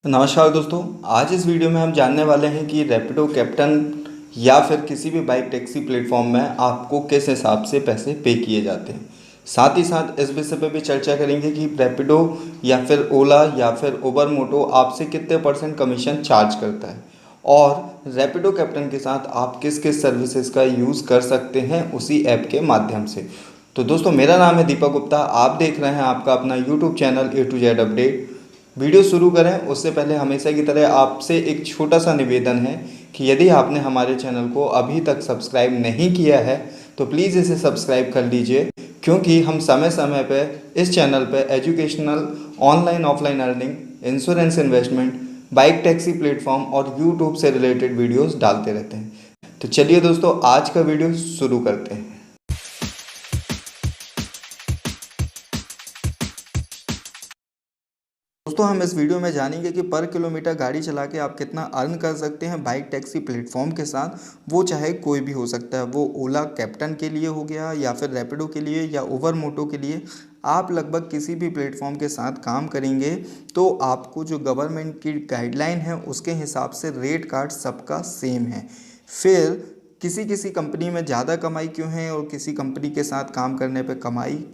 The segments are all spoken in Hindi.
नमस्कार दोस्तों। आज इस वीडियो में हम जानने वाले हैं कि रैपिडो कैप्टन या फिर किसी भी बाइक टैक्सी प्लेटफॉर्म में आपको किस हिसाब से पैसे पे किए जाते हैं। साथ ही साथ इस विषय पे भी चर्चा करेंगे कि रैपिडो या फिर ओला या फिर उबर मोटो आपसे कितने % कमीशन चार्ज करता है और रैपिडो कैप्टन के साथ आप किस किस सर्विसेज का यूज़ कर सकते हैं उसी ऐप के माध्यम से। तो दोस्तों, मेरा नाम है दीपक गुप्ता। आप देख रहे हैं आपका अपना YouTube channel A to Z update. Video शुरू करें उससे पहले हमेशा की तरह आपसे एक छोटा सा निवेदन है कि यदि आपने हमारे चैनल को अभी तक सब्सक्राइब नहीं किया है तो प्लीज़ इसे सब्सक्राइब कर लीजिए, क्योंकि हम समय समय पर इस चैनल पर educational, online offline earning, insurance, investment, bike taxi platform और यूट्यूब से रिलेटेड वीडियोस डालते रहते हैं। तो चलिए दोस्तों, आज का वीडियो शुरू करते हैं। दोस्तों, हम इस वीडियो में जानेंगे कि पर किलोमीटर गाड़ी चला के आप कितना अर्न कर सकते हैं बाइक टैक्सी प्लेटफॉर्म के साथ। वो चाहे कोई भी हो सकता है, वो ओला कैप्टन के लिए हो गया या फिर रैपिडो के लिए या उबर मोटो के लिए। आप लगभग किसी भी प्लेटफॉर्म के साथ काम करेंगे तो आपको जो गवर्नमेंट की गाइडलाइन है उसके हिसाब से रेट कार्ड सबका सेम है। फिर किसी किसी कंपनी में ज़्यादा कमाई क्यों है और किसी कंपनी के साथ काम करने पर कमाई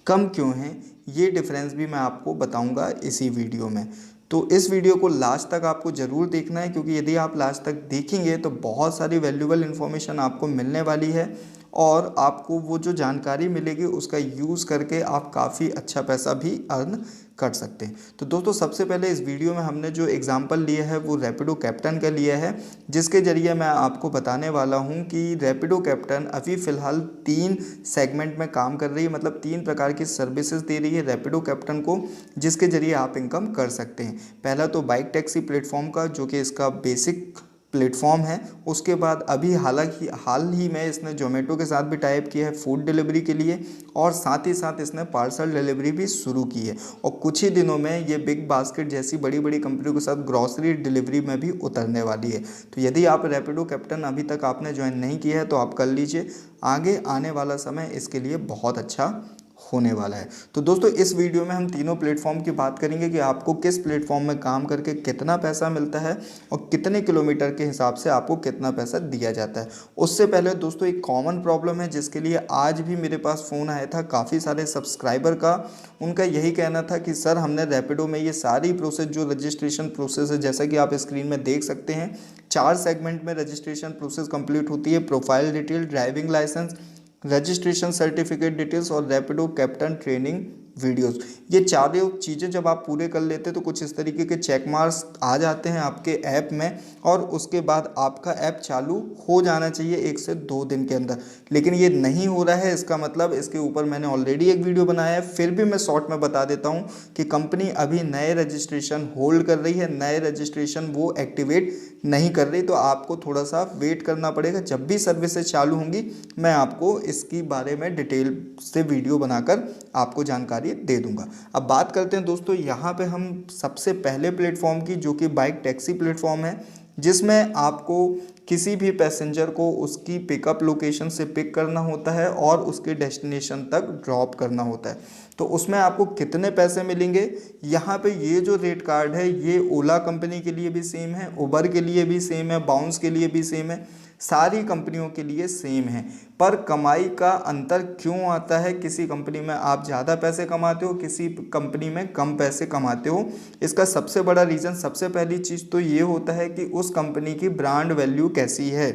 कम क्यों है, ये डिफरेंस भी मैं आपको बताऊंगा इसी वीडियो में। तो इस वीडियो को लास्ट तक आपको ज़रूर देखना है, क्योंकि यदि आप लास्ट तक देखेंगे तो बहुत सारी वैल्यूबल इन्फॉर्मेशन आपको मिलने वाली है और आपको वो जो जानकारी मिलेगी उसका यूज़ करके आप काफ़ी अच्छा पैसा भी अर्न कर सकते हैं। तो दोस्तों, सबसे पहले इस वीडियो में हमने जो एग्जांपल लिया है वो रैपिडो कैप्टन का लिया है, जिसके ज़रिए मैं आपको बताने वाला हूं कि रैपिडो कैप्टन अभी फ़िलहाल 3 सेगमेंट में काम कर रही है, मतलब 3 प्रकार की सर्विसेज दे रही है रैपिडो कैप्टन को, जिसके ज़रिए आप इनकम कर सकते हैं। पहला तो बाइक टैक्सी प्लेटफॉर्म का, जो कि इसका बेसिक प्लेटफॉर्म है। उसके बाद अभी हाल ही में इसने जोमेटो के साथ भी टाइप किया है फूड डिलीवरी के लिए, और साथ ही साथ इसने पार्सल डिलीवरी भी शुरू की है। और कुछ ही दिनों में ये बिग बास्केट जैसी बड़ी बड़ी कंपनियों के साथ ग्रॉसरी डिलीवरी में भी उतरने वाली है। तो यदि आप रैपिडो कैप्टन अभी तक आपने ज्वाइन नहीं किया है तो आप कर लीजिए। आगे आने वाला समय इसके लिए बहुत अच्छा होने वाला है। तो दोस्तों, इस वीडियो में हम तीनों प्लेटफॉर्म की बात करेंगे कि आपको किस प्लेटफॉर्म में काम करके कितना पैसा मिलता है और कितने किलोमीटर के हिसाब से आपको कितना पैसा दिया जाता है। उससे पहले दोस्तों, एक कॉमन प्रॉब्लम है जिसके लिए आज भी मेरे पास फ़ोन आया था काफ़ी सारे सब्सक्राइबर का। उनका यही कहना था कि सर, हमने रैपिडो में ये सारी प्रोसेस, जो रजिस्ट्रेशन प्रोसेस है, जैसा कि आप स्क्रीन में देख सकते हैं, 4 सेगमेंट में रजिस्ट्रेशन प्रोसेस कंप्लीट होती है। Profile detail, driving licence, registration certificate details और रैपिडो कैप्टन ट्रेनिंग वीडियोस। ये चारों चीज़ें जब आप पूरे कर लेते हैं तो कुछ इस तरीके के चेक मार्क्स आ जाते हैं आपके ऐप में, और उसके बाद आपका ऐप चालू हो जाना चाहिए 1 से 2 दिन के अंदर। लेकिन ये नहीं हो रहा है, इसका मतलब इसके ऊपर मैंने ऑलरेडी एक वीडियो बनाया है। फिर भी मैं शॉर्ट में बता देता हूँ कि कंपनी अभी नए रजिस्ट्रेशन होल्ड कर रही है, नए रजिस्ट्रेशन वो एक्टिवेट नहीं कर रही। तो आपको थोड़ा सा वेट करना पड़ेगा। जब भी सर्विसेज चालू होंगी मैं आपको इसकी बारे में डिटेल से वीडियो बनाकर आपको जानकारी दे दूंगा। अब बात करते हैं दोस्तों, यहाँ पे हम सबसे पहले प्लेटफॉर्म की, जो कि बाइक टैक्सी प्लेटफॉर्म है, जिसमें आपको किसी भी पैसेंजर को उसकी पिकअप लोकेशन से पिक करना होता है और उसके डेस्टिनेशन तक ड्रॉप करना होता है। तो उसमें आपको कितने पैसे मिलेंगे, यहाँ पे ये जो रेट कार्ड है ये ओला कंपनी के लिए भी सेम है, उबर के लिए भी सेम है, बाउंस के लिए भी सेम है, सारी कंपनियों के लिए सेम है। पर कमाई का अंतर क्यों आता है, किसी कंपनी में आप ज़्यादा पैसे कमाते हो, किसी कंपनी में कम पैसे कमाते हो, इसका सबसे बड़ा रीज़न, सबसे पहली चीज़ तो ये होता है कि उस कंपनी की ब्रांड वैल्यू कैसी है,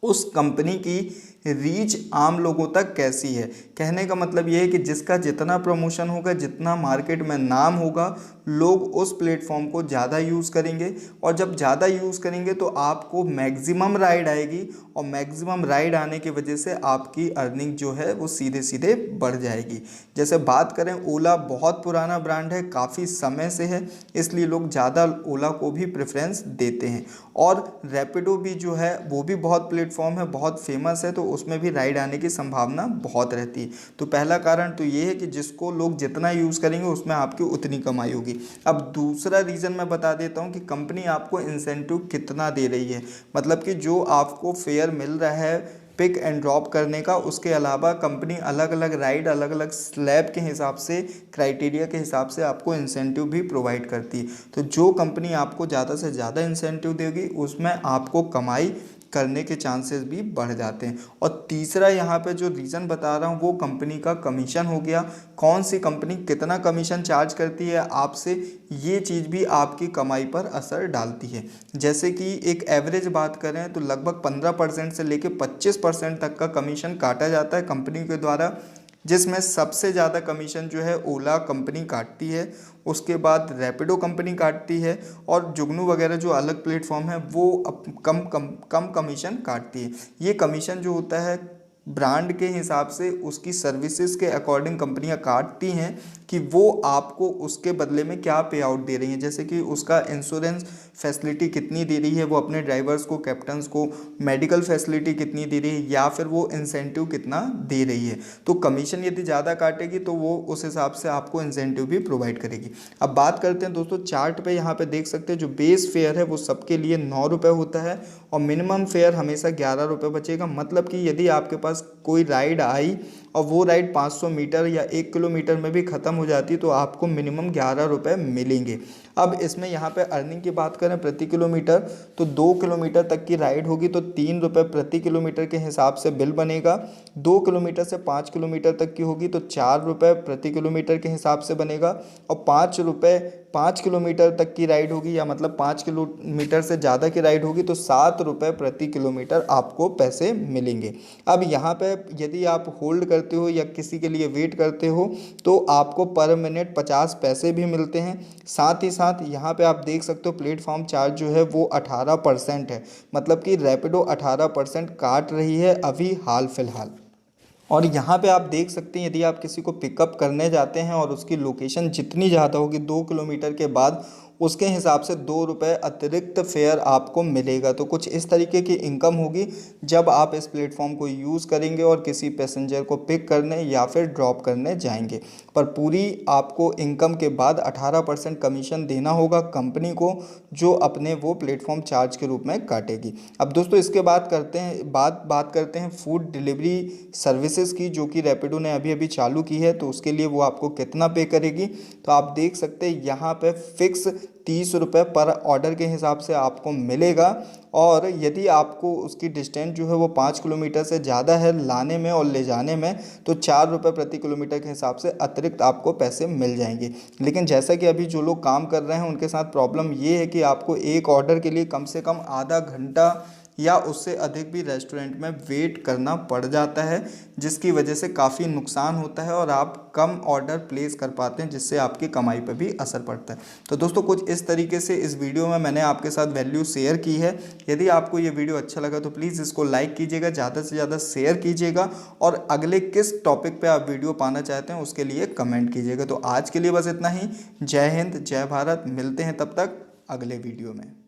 उस कंपनी की रीच आम लोगों तक कैसी है। कहने का मतलब ये है कि जिसका जितना प्रमोशन होगा, जितना मार्केट में नाम होगा, लोग उस प्लेटफॉर्म को ज़्यादा यूज़ करेंगे, और जब ज़्यादा यूज़ करेंगे तो आपको मैक्सिमम राइड आएगी, और मैक्सिमम राइड आने की वजह से आपकी अर्निंग जो है वो सीधे सीधे बढ़ जाएगी। जैसे बात करें, ओला बहुत पुराना ब्रांड है, काफ़ी समय से है, इसलिए लोग ज़्यादा ओला को भी प्रेफरेंस देते हैं। और रैपिडो भी जो है वो भी बहुत प्लेटफॉर्म है, बहुत फेमस है, तो उसमें भी राइड आने की संभावना बहुत रहती है। तो पहला कारण तो ये है कि जिसको लोग जितना यूज़ करेंगे उसमें आपकी उतनी कमाई होगी। अब दूसरा रीज़न मैं बता देता हूँ कि कंपनी आपको इंसेंटिव कितना दे रही है, मतलब कि जो आपको फेयर मिल रहा है पिक एंड ड्रॉप करने का। उसके अलावा कंपनी अलग अलग राइड, अलग अलग स्लैब के हिसाब से, क्राइटेरिया के हिसाब से आपको इंसेंटिव भी प्रोवाइड करती है। तो जो कंपनी आपको ज़्यादा से ज़्यादा इंसेंटिव देगी उसमें आपको कमाई करने के चांसेस भी बढ़ जाते हैं। और तीसरा यहाँ पे जो रीज़न बता रहा हूँ वो कंपनी का कमीशन हो गया। कौन सी कंपनी कितना कमीशन चार्ज करती है आपसे, ये चीज़ भी आपकी कमाई पर असर डालती है। जैसे कि एक एवरेज बात करें तो लगभग 15% से लेकर 25% तक का कमीशन काटा जाता है कंपनी के द्वारा, जिसमें सबसे ज़्यादा कमीशन जो है ओला कंपनी काटती है, उसके बाद रैपिडो कंपनी काटती है, और जुगनू वगैरह जो अलग प्लेटफॉर्म है वो कम कमीशन काटती है। ये कमीशन जो होता है ब्रांड के हिसाब से, उसकी सर्विसेज के अकॉर्डिंग कंपनियां काटती हैं कि वो आपको उसके बदले में क्या पे आउट दे रही हैं। जैसे कि उसका इंश्योरेंस फैसिलिटी कितनी दे रही है वो अपने ड्राइवर्स को, कैप्टन्स को, मेडिकल फैसिलिटी कितनी दे रही है, या फिर वो इंसेंटिव कितना दे रही है। तो कमीशन यदि ज़्यादा काटेगी तो वो उस हिसाब से आपको इंसेंटिव भी प्रोवाइड करेगी। अब बात करते हैं दोस्तों चार्ट पे, यहाँ पे देख सकते हैं जो बेस फेयर है वो सबके लिए 9 रुपये होता है और मिनिमम फेयर हमेशा 11 रुपये बचेगा। मतलब कि यदि आपके पास कोई राइड आई और वो राइड 500 मीटर या 1 किलोमीटर में भी ख़त्म हो जाती तो आपको मिनिमम 11 रुपये मिलेंगे। अब इसमें यहाँ पे अर्निंग की बात करें प्रति किलोमीटर, तो 2 किलोमीटर तक की राइड होगी तो 3 रुपये प्रति किलोमीटर के हिसाब से बिल बनेगा। 2 किलोमीटर से 5 किलोमीटर तक की होगी तो 4 रुपये प्रति किलोमीटर के हिसाब से बनेगा, और 5 रुपये 5 किलोमीटर तक की राइड होगी या मतलब 5 किलोमीटर से ज़्यादा की राइड होगी तो 7 रुपये प्रति किलोमीटर आपको पैसे मिलेंगे। अब यहाँ पे यदि आप होल्ड करते हो या किसी के लिए वेट करते हो तो आपको पर मिनट 50 पैसे भी मिलते हैं। साथ ही साथ यहाँ पे आप देख सकते हो प्लेटफॉर्म चार्ज जो है वो 18% है, मतलब कि रैपिडो 18% काट रही है अभी हाल फिलहाल। और यहाँ पे आप देख सकते हैं यदि आप किसी को पिकअप करने जाते हैं और उसकी लोकेशन जितनी ज़्यादा होगी 2 किलोमीटर के बाद, उसके हिसाब से 2 रुपये अतिरिक्त फेयर आपको मिलेगा। तो कुछ इस तरीके की इनकम होगी जब आप इस प्लेटफॉर्म को यूज़ करेंगे और किसी पैसेंजर को पिक करने या फिर ड्रॉप करने जाएंगे। पर पूरी आपको इनकम के बाद 18% कमीशन देना होगा कंपनी को, जो अपने वो प्लेटफॉर्म चार्ज के रूप में काटेगी। अब दोस्तों इसके बाद बात करते हैं फूड डिलीवरी सर्विसेज की, जो कि रैपिडो ने अभी अभी चालू की है। तो उसके लिए वो आपको कितना पे करेगी, तो आप देख सकते हैं यहाँ पे फिक्स 30 रुपये पर ऑर्डर के हिसाब से आपको मिलेगा। और यदि आपको उसकी डिस्टेंस जो है वो 5 किलोमीटर से ज़्यादा है लाने में और ले जाने में, तो 4 रुपये प्रति किलोमीटर के हिसाब से अतिरिक्त आपको पैसे मिल जाएंगे। लेकिन जैसा कि अभी जो लोग काम कर रहे हैं उनके साथ प्रॉब्लम ये है कि आपको एक ऑर्डर के लिए कम से कम आधा घंटा या उससे अधिक भी रेस्टोरेंट में वेट करना पड़ जाता है, जिसकी वजह से काफ़ी नुकसान होता है और आप कम ऑर्डर प्लेस कर पाते हैं, जिससे आपकी कमाई पर भी असर पड़ता है। तो दोस्तों कुछ इस तरीके से इस वीडियो में मैंने आपके साथ वैल्यू शेयर की है। यदि आपको ये वीडियो अच्छा लगा तो प्लीज़ इसको लाइक कीजिएगा, ज़्यादा से ज़्यादा शेयर कीजिएगा, और अगले किस टॉपिक पर आप वीडियो पाना चाहते हैं उसके लिए कमेंट कीजिएगा। तो आज के लिए बस इतना ही। जय हिंद, जय भारत। मिलते हैं तब तक अगले वीडियो में।